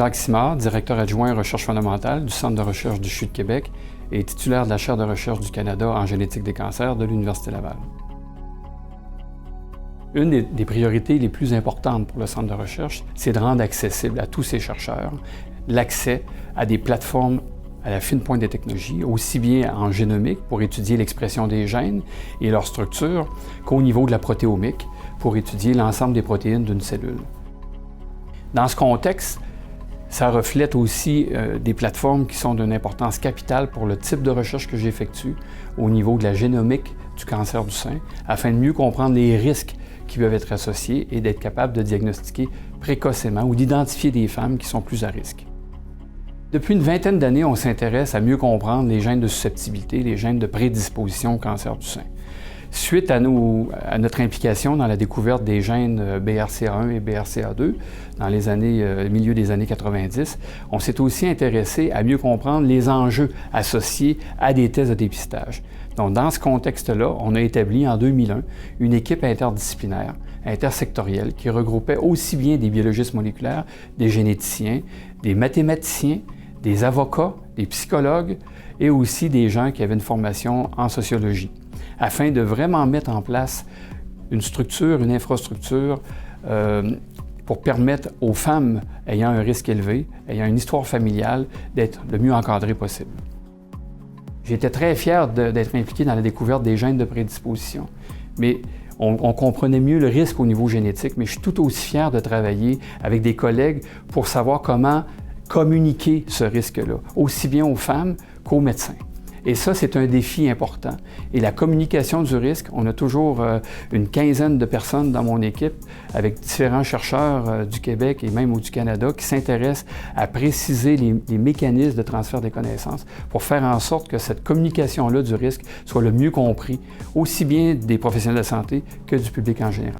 Jacques Simard, directeur adjoint recherche fondamentale du Centre de recherche du CHU de Québec et titulaire de la chaire de recherche du Canada en génétique des cancers de l'Université Laval. Une des priorités les plus importantes pour le centre de recherche, c'est de rendre accessible à tous ces chercheurs l'accès à des plateformes à la fine pointe des technologies, aussi bien en génomique pour étudier l'expression des gènes et leur structure, qu'au niveau de la protéomique pour étudier l'ensemble des protéines d'une cellule. Dans ce contexte, ça reflète aussi des plateformes qui sont d'une importance capitale pour le type de recherche que j'effectue au niveau de la génomique du cancer du sein, afin de mieux comprendre les risques qui peuvent être associés et d'être capable de diagnostiquer précocement ou d'identifier des femmes qui sont plus à risque. Depuis une vingtaine d'années, on s'intéresse à mieux comprendre les gènes de susceptibilité, les gènes de prédisposition au cancer du sein. Suite à notre implication dans la découverte des gènes BRCA1 et BRCA2 dans les milieu des années 90, on s'est aussi intéressé à mieux comprendre les enjeux associés à des tests de dépistage. Donc, dans ce contexte-là, on a établi en 2001 une équipe interdisciplinaire, intersectorielle, qui regroupait aussi bien des biologistes moléculaires, des généticiens, des mathématiciens, des avocats, des psychologues et aussi des gens qui avaient une formation en sociologie, afin de vraiment mettre en place une structure, une infrastructure pour permettre aux femmes ayant un risque élevé, ayant une histoire familiale, d'être le mieux encadrées possible. J'étais très fier d'être impliqué dans la découverte des gènes de prédisposition, mais on comprenait mieux le risque au niveau génétique, mais je suis tout aussi fier de travailler avec des collègues pour savoir comment communiquer ce risque-là, aussi bien aux femmes qu'aux médecins. Et ça, c'est un défi important. Et la communication du risque, on a toujours une quinzaine de personnes dans mon équipe, avec différents chercheurs du Québec et même du Canada, qui s'intéressent à préciser les mécanismes de transfert des connaissances pour faire en sorte que cette communication-là du risque soit le mieux compris, aussi bien des professionnels de la santé que du public en général.